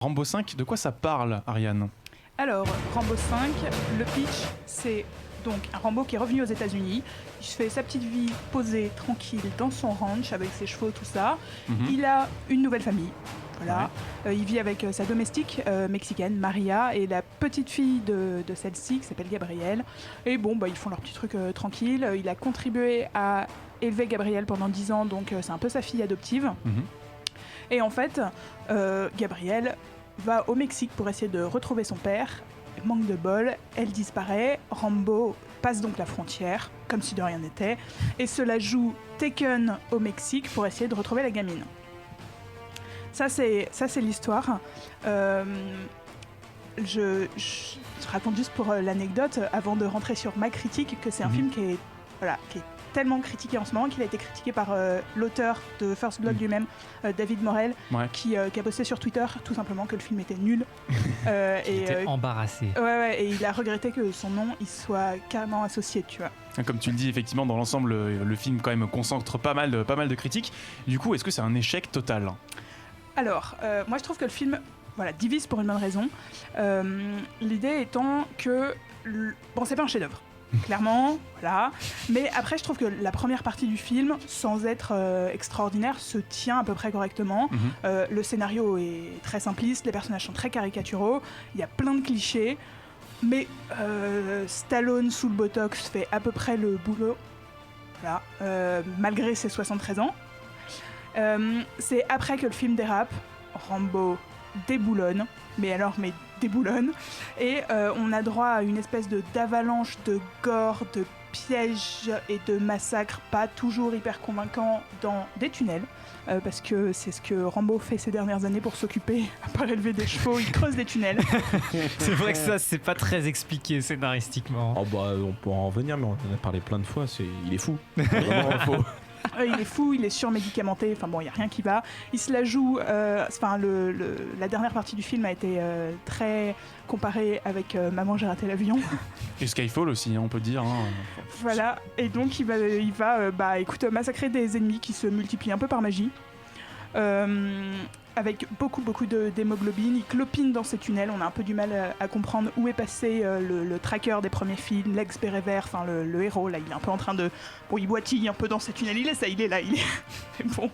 Rambo 5, de quoi ça parle, Ariane ? Alors, Rambo 5, le pitch, c'est donc un Rambo qui est revenu aux États-Unis. Il se fait sa petite vie posée, tranquille, dans son ranch, avec ses chevaux, tout ça. Il a une nouvelle famille. Voilà. Ouais. Il vit avec sa domestique mexicaine, Maria, et la petite fille de celle-ci, qui s'appelle Gabrielle. Et bon, ils font leur petit truc tranquille. Il a contribué à élever Gabrielle pendant 10 ans, donc c'est un peu sa fille adoptive. Et en fait, Gabrielle va au Mexique pour essayer de retrouver son père. Manque de bol, elle disparaît. Rambo passe donc la frontière, comme si de rien n'était, et se la joue Taken au Mexique pour essayer de retrouver la gamine. Ça c'est l'histoire. Je raconte juste pour l'anecdote, avant de rentrer sur ma critique, que c'est un film qui est tellement critiqué en ce moment, qu'il a été critiqué par l'auteur de First Blood lui-même, David Morrell, qui a posté sur Twitter tout simplement que le film était nul. Il était embarrassé. Ouais, et il a regretté que son nom il soit carrément associé, tu vois. Comme tu le dis, effectivement, dans l'ensemble, le film quand même concentre pas mal de critiques. Du coup, est-ce que c'est un échec total ? Alors, moi je trouve que le film divise pour une bonne raison. L'idée étant que... Bon, c'est pas un chef-d'œuvre. Clairement, voilà. Mais après, je trouve que la première partie du film, sans être extraordinaire, se tient à peu près correctement. Le scénario est très simpliste, les personnages sont très caricaturaux, il y a plein de clichés, mais Stallone sous le botox fait à peu près le boulot, voilà, malgré ses 73 ans. C'est après que le film dérape, Rambo déboulonne, mais déboulonne, et on a droit à une espèce d'avalanche de gore, de pièges et de massacres pas toujours hyper convaincants dans des tunnels, parce que c'est ce que Rambo fait ces dernières années pour s'occuper, à part élever des chevaux, il creuse des tunnels. C'est vrai que ça c'est pas très expliqué scénaristiquement. On peut en revenir, mais on en a parlé plein de fois, il est fou. Vraiment faux. Il est fou, il est surmédicamenté, il n'y a rien qui va. Il se la joue, la dernière partie du film a été très comparée avec Maman j'ai raté l'avion. Et Skyfall aussi, on peut dire. Voilà, et donc il va massacrer des ennemis qui se multiplient un peu par magie. Avec beaucoup d'hémoglobine, il clopine dans ces tunnels, on a un peu du mal à comprendre où est passé le tracker des premiers films, l'ex béret vert, le héros, là il est un peu en train de... Bon, il boitille un peu dans ces tunnels, il est là. Mais bon,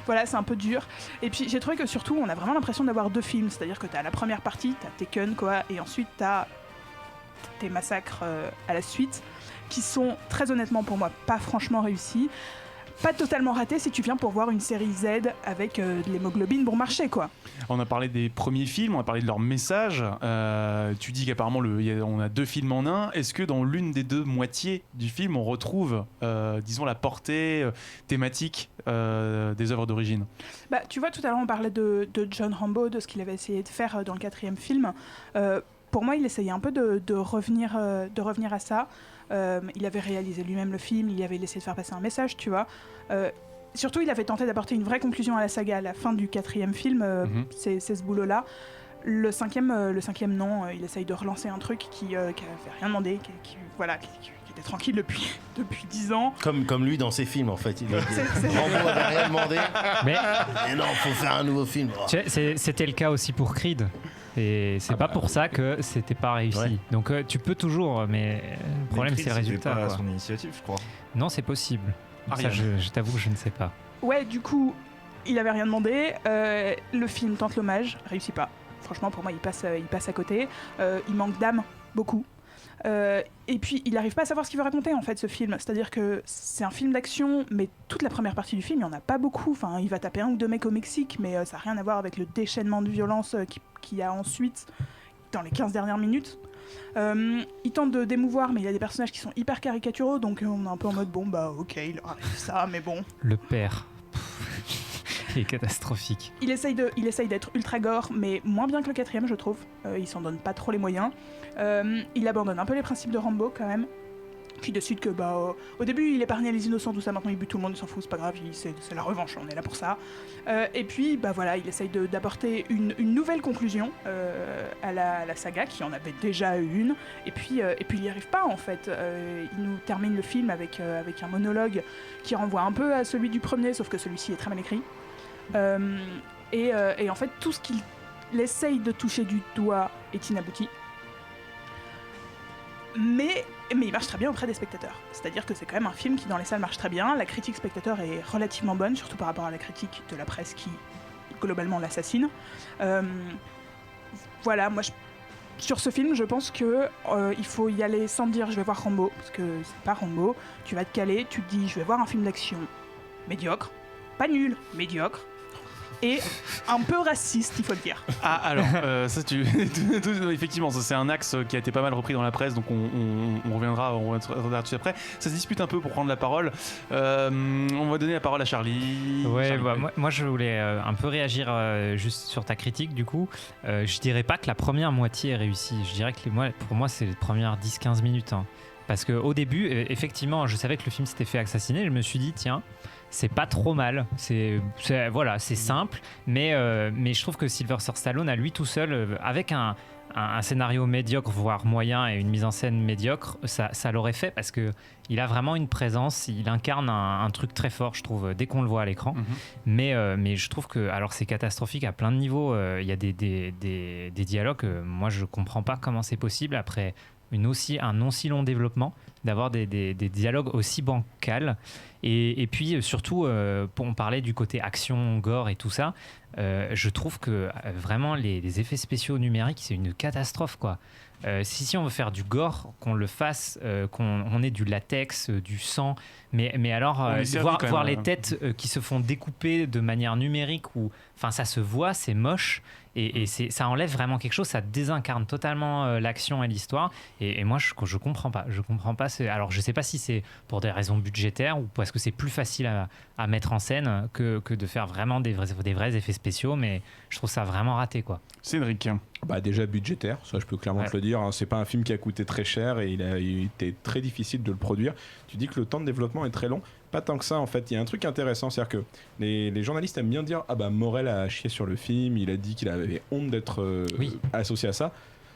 voilà, c'est un peu dur. Et puis j'ai trouvé que surtout, on a vraiment l'impression d'avoir deux films, c'est-à-dire que t'as la première partie, t'as Taken, quoi, et ensuite t'as tes massacres à la suite, qui sont très honnêtement pour moi pas franchement réussis. Pas totalement raté si tu viens pour voir une série Z avec de l'hémoglobine bon marché, quoi. On a parlé des premiers films, on a parlé de leur message. Tu dis qu'apparemment on a deux films en un. Est-ce que dans l'une des deux moitiés du film, on retrouve, disons, la portée thématique des œuvres d'origine ? Tu vois, tout à l'heure on parlait de John Rambo, de ce qu'il avait essayé de faire dans le 4e film. Pour moi, il essayait un peu de revenir à ça. Il avait réalisé lui-même le film, il avait essayé de faire passer un message, tu vois. Surtout, il avait tenté d'apporter une vraie conclusion à la saga à la fin du 4e film, c'est ce boulot-là. Le 5e non, il essaye de relancer un truc qui avait rien demandé, qui était tranquille depuis 10 ans. Comme lui dans ses films, en fait. Rambo n'avait rien demandé. Mais non, faut faire un nouveau film. C'était le cas aussi pour Creed. Et c'est pas pour ça que c'était pas réussi. Ouais. Donc tu peux toujours, mais le problème c'est le résultat. C'était pas son initiative, je crois. Non, c'est possible. Ça, je t'avoue que je ne sais pas. Ouais, du coup, il avait rien demandé. Le film tente l'hommage, réussit pas. Franchement, pour moi, il passe à côté. Il manque d'âme, beaucoup. Et puis il n'arrive pas à savoir ce qu'il veut raconter en fait, ce film, c'est-à-dire que c'est un film d'action, mais toute la première partie du film il n'y en a pas beaucoup, il va taper un ou deux mecs au Mexique, mais ça n'a rien à voir avec le déchaînement de violence qu'il y a ensuite dans les 15 dernières minutes. Il tente de d'émouvoir, mais il y a des personnages qui sont hyper caricaturaux, donc on est un peu en mode ok, il arrive ça, mais bon. Le père est catastrophique. Il essaye d'être ultra gore, mais moins bien que le 4e, je trouve. Il s'en donne pas trop les moyens. Il abandonne un peu les principes de Rambo, quand même. Puis de suite que, au début, il épargnait les innocents, tout ça. Maintenant, il bute tout le monde, il s'en fout, c'est pas grave. C'est la revanche, on est là pour ça. Et puis, il essaye d'apporter une nouvelle conclusion à la saga, qui en avait déjà une. Et puis il n'y arrive pas, en fait. Il nous termine le film avec un monologue qui renvoie un peu à celui du premier, sauf que celui-ci est très mal écrit. Et en fait, tout ce qu'il il essaye de toucher du doigt est inabouti. Mais il marche très bien auprès des spectateurs. C'est-à-dire que c'est quand même un film qui dans les salles marche très bien. La critique spectateur est relativement bonne, surtout par rapport à la critique de la presse qui globalement l'assassine. Voilà, moi sur ce film, je pense que il faut y aller sans dire je vais voir Rambo, parce que c'est pas Rambo. Tu vas te caler, tu te dis je vais voir un film d'action médiocre, pas nul, médiocre. Et un peu raciste, il faut le dire. Ah, alors, ça, effectivement, ça, c'est un axe qui a été pas mal repris dans la presse, donc on reviendra dessus après. Ça se dispute un peu pour prendre la parole. On va donner la parole à Charlie. Ouais, Charlie. Moi, je voulais un peu réagir juste sur ta critique, du coup. Je dirais pas que la première moitié est réussie. Je dirais que pour moi, c'est les premières 10-15 minutes. Hein. Parce qu'au début, effectivement, je savais que le film s'était fait assassiner. Je me suis dit, tiens, c'est pas trop mal, c'est simple, mais je trouve que Sylvester Stallone, à lui tout seul, avec un scénario médiocre, voire moyen, et une mise en scène médiocre, ça l'aurait fait, parce qu'il a vraiment une présence, il incarne un truc très fort, je trouve, dès qu'on le voit à l'écran. Mais je trouve que, alors c'est catastrophique à plein de niveaux, il y a des dialogues, moi je comprends pas comment c'est possible, après un aussi long développement, d'avoir des dialogues aussi bancals. Et puis surtout, on parlait du côté action, gore et tout ça, je trouve que vraiment les effets spéciaux numériques, c'est une catastrophe, quoi. Si on veut faire du gore, qu'on le fasse, qu'on ait du latex, du sang, mais alors voir les têtes qui se font découper de manière numérique, ça se voit, c'est moche, et ça enlève vraiment quelque chose, ça désincarne totalement l'action et l'histoire, et moi je comprends pas. Alors je sais pas si c'est pour des raisons budgétaires ou parce que c'est plus facile à mettre en scène que de faire vraiment des vrais effets spéciaux, mais je trouve ça vraiment raté, quoi. Cédric. Déjà budgétaire, ça je peux clairement te le dire, hein. C'est pas un film qui a coûté très cher et il a été très difficile de le produire. Tu dis que le temps de développement est très long, pas tant que ça en fait. Il y a un truc intéressant, c'est-à-dire que les journalistes aiment bien dire Morel a chié sur le film, il a dit qu'il avait honte d'être associé à ça.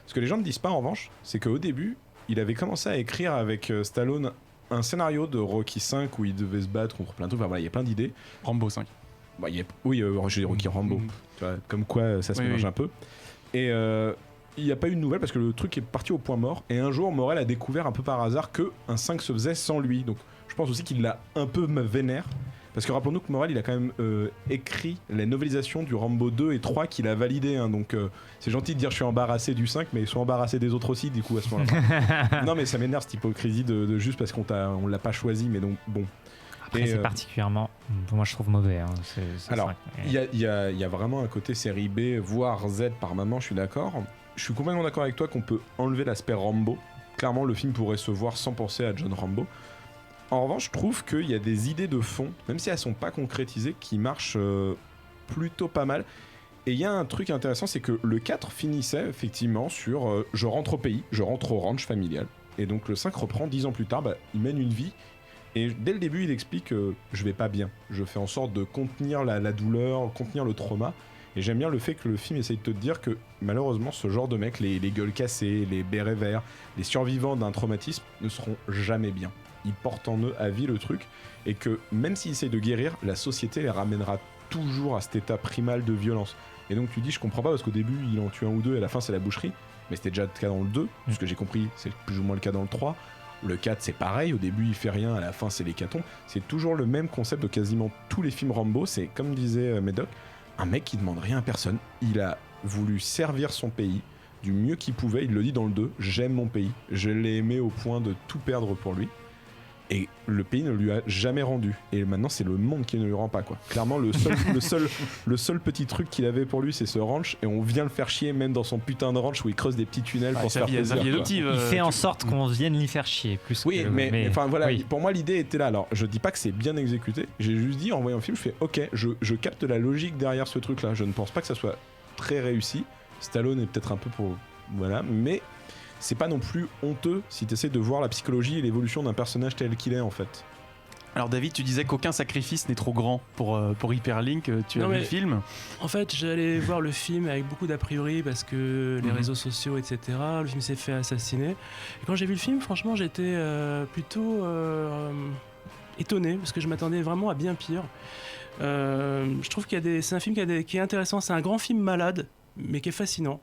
Ce que les gens ne disent pas en revanche, c'est qu'au début il avait commencé à écrire avec Stallone un scénario de Rocky 5 où il devait se battre contre plein de trucs, il y a plein d'idées. Rambo 5. J'ai dit Rocky Rambo, tu vois, comme quoi ça se mélange un peu. Et il n'y a pas eu de nouvelles parce que le truc est parti au point mort. Et un jour, Morel a découvert un peu par hasard qu'un 5 se faisait sans lui. Donc je pense aussi qu'il l'a un peu vénère. Parce que rappelons-nous que Morel, il a quand même écrit la novélisation du Rambo 2 et 3 qu'il a validé. Hein. Donc c'est gentil de dire je suis embarrassé du 5, mais ils sont embarrassés des autres aussi, du coup, à ce moment-là. Non, mais ça m'énerve cette hypocrisie de juste parce qu'on l'a pas choisi. Mais donc, bon. Après, c'est particulièrement, moi je trouve mauvais. Hein. Alors, il y a vraiment un côté série B, voire Z par moment, je suis d'accord. Je suis complètement d'accord avec toi qu'on peut enlever l'aspect Rambo. Clairement, le film pourrait se voir sans penser à John Rambo. En revanche, je trouve qu'il y a des idées de fond, même si elles sont pas concrétisées, qui marchent plutôt pas mal. Et il y a un truc intéressant, c'est que le 4 finissait effectivement sur je rentre au pays, je rentre au ranch familial. Et donc le 5 reprend 10 ans plus tard, il mène une vie. Et dès le début, il explique je vais pas bien. Je fais en sorte de contenir la douleur, contenir le trauma. Et j'aime bien le fait que le film essaye de te dire que malheureusement, ce genre de mecs, les gueules cassées, les bérets verts, les survivants d'un traumatisme ne seront jamais bien. Ils portent en eux à vie le truc. Et que même s'ils essayent de guérir, la société les ramènera toujours à cet état primal de violence. Et donc tu dis, je comprends pas parce qu'au début, il en tue un ou deux et à la fin, c'est la boucherie. Mais c'était déjà le cas dans le 2. Ce que j'ai compris, c'est plus ou moins le cas dans le 3. Le 4, c'est pareil, au début il fait rien, à la fin c'est l'hécatombe. C'est toujours le même concept de quasiment tous les films Rambo. C'est comme disait Médoc, un mec qui demande rien à personne. Il a voulu servir son pays du mieux qu'il pouvait. Il le dit dans le 2, j'aime mon pays. Je l'ai aimé au point de tout perdre pour lui. Et le pays ne lui a jamais rendu. Et maintenant c'est le monde qui ne lui rend pas, quoi. Clairement le seul petit truc qu'il avait pour lui, c'est ce ranch. Et on vient le faire chier même dans son putain de ranch où il creuse des petits tunnels pour se faire plaisir. Il fait en sorte qu'on vienne l'y faire chier plus. Oui, mais enfin voilà, pour moi l'idée était là. Alors je dis pas que c'est bien exécuté. J'ai juste dit en voyant le film, je fais ok, je capte la logique derrière ce truc là. Je ne pense pas que ça soit très réussi. Stallone est peut-être un peu pour... Voilà, mais... c'est pas non plus honteux si tu essaies de voir la psychologie et l'évolution d'un personnage tel qu'il est en fait. Alors David, tu disais qu'aucun sacrifice n'est trop grand pour Hyperlink, tu as vu le film ? En fait, j'allais voir le film avec beaucoup d'a priori parce que les réseaux sociaux, etc. Le film s'est fait assassiner. Et quand j'ai vu le film, franchement, j'étais plutôt étonné parce que je m'attendais vraiment à bien pire. Je trouve c'est un film qui est intéressant, c'est un grand film malade. mais qui est fascinant.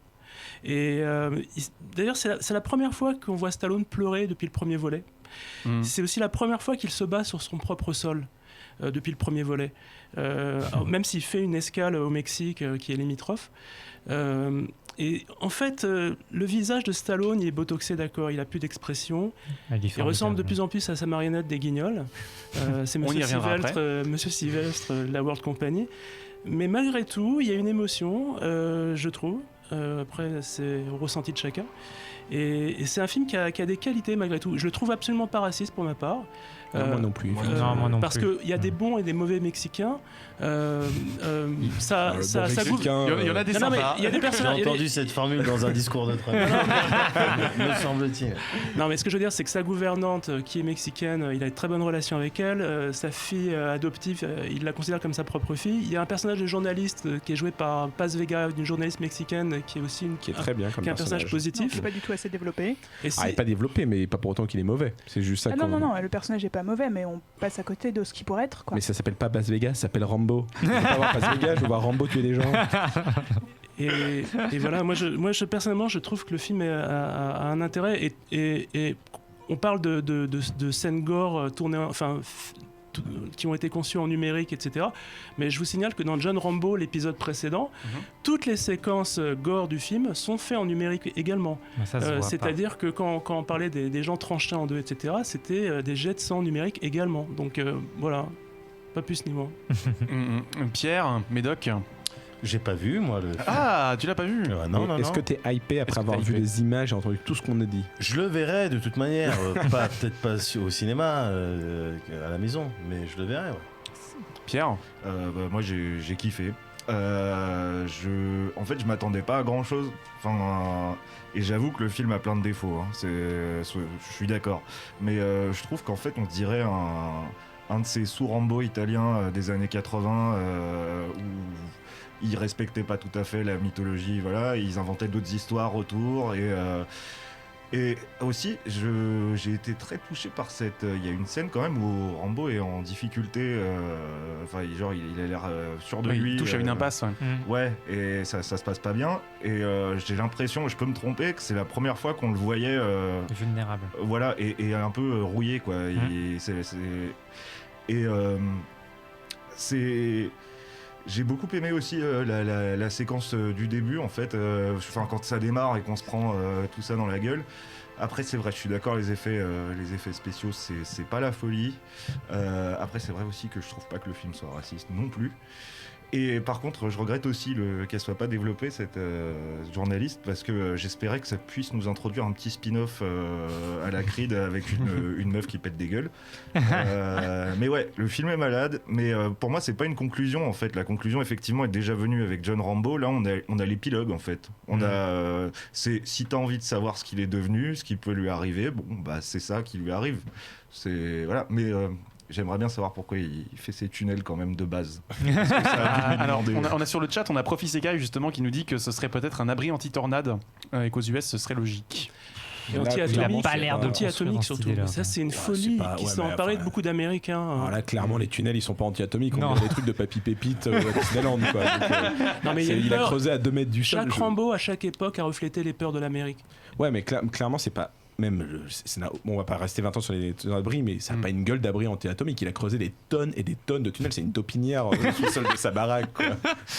Et d'ailleurs, c'est la première fois qu'on voit Stallone pleurer depuis le premier volet. C'est aussi la première fois qu'il se bat sur son propre sol depuis le premier volet. Même s'il fait une escale au Mexique qui est limitrophe. Et en fait, le visage de Stallone, il est botoxé, d'accord, il a plus d'expression. Il ressemble de plus en plus à sa marionnette des Guignols. C'est Monsieur Sylvestre, la World Company. Mais malgré tout, il y a une émotion, je trouve. Après, c'est au ressenti de chacun. Et c'est un film qui a des qualités malgré tout. Je le trouve absolument pas raciste pour ma part. Moi non plus. Parce qu'il y a des bons et des mauvais Mexicains. Il y en a des sympas. Il y a des personnages. J'ai entendu cette formule dans un discours de Trump. Me semble-t-il. Non, mais ce que je veux dire, c'est que sa gouvernante, qui est mexicaine, il a une très bonne relation avec elle. Sa fille adoptive, il la considère comme sa propre fille. Il y a un personnage de journaliste qui est joué par Paz Vega, une journaliste mexicaine, qui est aussi qui est très bien comme un personnage positif. Qui n'est pas du tout assez développé. Il n'est pas développé, mais pas pour autant qu'il est mauvais. C'est juste ça. Non, le personnage n'est pas mauvais, mais on passe à côté de ce qu'il pourrait être, quoi. Mais ça s'appelle pas Paz Vega, ça s'appelle Rambo. Je veux pas voir Paz Vega, je veux voir Rambo tuer des gens. Et voilà, moi personnellement, je trouve que le film a un intérêt et on parle de scènes gore tournées, qui ont été conçues en numérique, etc. Mais je vous signale que dans John Rambo, l'épisode précédent, toutes les séquences gore du film sont faites en numérique également. C'est-à-dire que quand on parlait des gens tranchés en deux, etc., c'était des jets de sang numériques également. Donc voilà, pas plus ni moins. Pierre, Médoc. J'ai pas vu, moi, le film. Ah, tu l'as pas vu? Non. Est-ce que t'es hypé après avoir vu les images et entendu tout ce qu'on a dit? Je le verrai de toute manière, peut-être pas au cinéma, à la maison, mais je le verrai. Ouais. Pierre? Moi, j'ai kiffé. En fait, je m'attendais pas à grand chose. Et j'avoue que le film a plein de défauts. Hein. Je suis d'accord. Mais je trouve qu'en fait, on dirait un de ces sous-Rambo italiens des années 80 où ils respectaient pas tout à fait la mythologie, voilà, ils inventaient d'autres histoires autour et aussi j'ai été très touché par il y a une scène quand même où Rambo est en difficulté, il a l'air sûr de lui. Il touche à une impasse. Ouais, et ça se passe pas bien et j'ai l'impression, je peux me tromper, que c'est la première fois qu'on le voyait vulnérable. Voilà, et un peu rouillé quoi. J'ai beaucoup aimé aussi la séquence du début en fait, quand ça démarre et qu'on se prend tout ça dans la gueule. Après c'est vrai, je suis d'accord, les effets spéciaux c'est pas la folie. Après c'est vrai aussi que je trouve pas que le film soit raciste non plus. Et par contre, je regrette aussi qu'elle soit pas développée, cette journaliste, parce que j'espérais que ça puisse nous introduire un petit spin-off à la Creed avec une meuf qui pète des gueules. Mais ouais, le film est malade, mais pour moi, c'est pas une conclusion en fait. La conclusion, effectivement, est déjà venue avec John Rambo. Là, on a l'épilogue en fait. Si t'as envie de savoir ce qu'il est devenu, ce qui peut lui arriver, c'est ça qui lui arrive. Voilà, mais. J'aimerais bien savoir pourquoi il fait ces tunnels quand même de base. Alors, on a sur le chat, on a Profi Sekai justement qui nous dit que ce serait peut-être un abri anti-tornade et qu'aux US ce serait logique. Et anti-atomique surtout. Ça, c'est une folie qui s'est emparée de beaucoup d'Américains. Alors là, clairement, les tunnels, ils sont pas anti-atomiques. On dirait des trucs de Papy Pépite à Disneyland, quoi. Non, mais il a creusé à 2 mètres du sol. Chaque Rambo, à chaque époque, a reflété les peurs de l'Amérique. Ouais, mais clairement, c'est pas... on va pas rester 20 ans sur les abris, mais ça n'a pas une gueule d'abri anti-atomique. Il a creusé des tonnes et des tonnes de tunnels. C'est une taupinière sous le sol de sa baraque, quoi.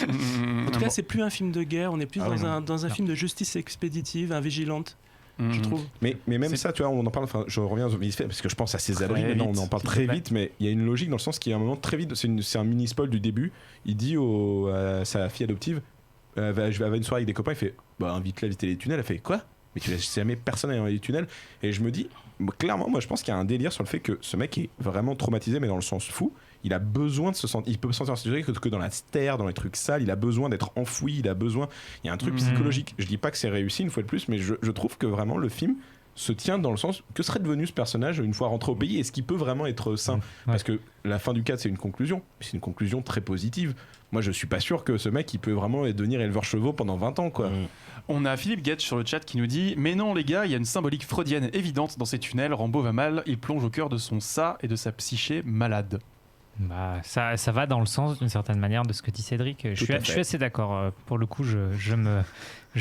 En tout cas, c'est plus un film de guerre. On est plus dans un film de justice expéditive, un vigilante. Je trouve. Mais même ça, tu vois, on en parle. Enfin, je reviens vite fait parce que je pense à ces abris. Maintenant, on en parle très vite, mais il y a une logique dans le sens qu'il y a un moment très vite. C'est un mini spoil du début. Il dit à sa fille adoptive, je vais avoir une soirée avec des copains. Il fait, invite-la à visiter les tunnels. Elle fait quoi? Mais tu laisses jamais personne aller dans les tunnels. Et je me dis, clairement, moi je pense qu'il y a un délire sur le fait que ce mec est vraiment traumatisé, mais dans le sens fou. Il a besoin de se sentir, il peut se sentir en sécurité que dans la terre, dans les trucs sales. Il a besoin d'être enfoui. Il y a un truc psychologique. Je dis pas que c'est réussi une fois de plus, mais je trouve que vraiment le film se tient dans le sens que serait devenu ce personnage une fois rentré au pays. Est-ce qu'il peut vraiment être sain? Parce que la fin du cadre, c'est une conclusion. C'est une conclusion très positive. Moi, je suis pas sûr que ce mec, il peut vraiment devenir éleveur chevaux pendant 20 ans, quoi. On a Philippe Getch sur le chat qui nous dit: mais non les gars, il y a une symbolique freudienne évidente dans ces tunnels. Rambo va mal, il plonge au cœur de son ça et de sa psyché malade. Bah, ça va dans le sens d'une certaine manière de ce que dit Cédric. Je suis assez d'accord. Pour le coup, je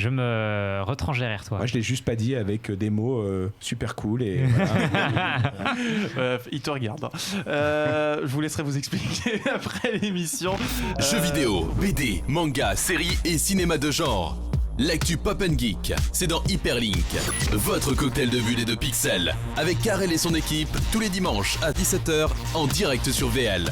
me retranche derrière toi. Moi, je l'ai juste pas dit avec des mots super cool et voilà. Il te regarde. Je vous laisserai vous expliquer après l'émission. Jeux vidéo, BD, manga, séries et cinéma de genre. L'actu Pop & Geek, c'est dans Hyperlink, votre cocktail de bulles et de pixels, avec Karel et son équipe, tous les dimanches à 17h, en direct sur VL.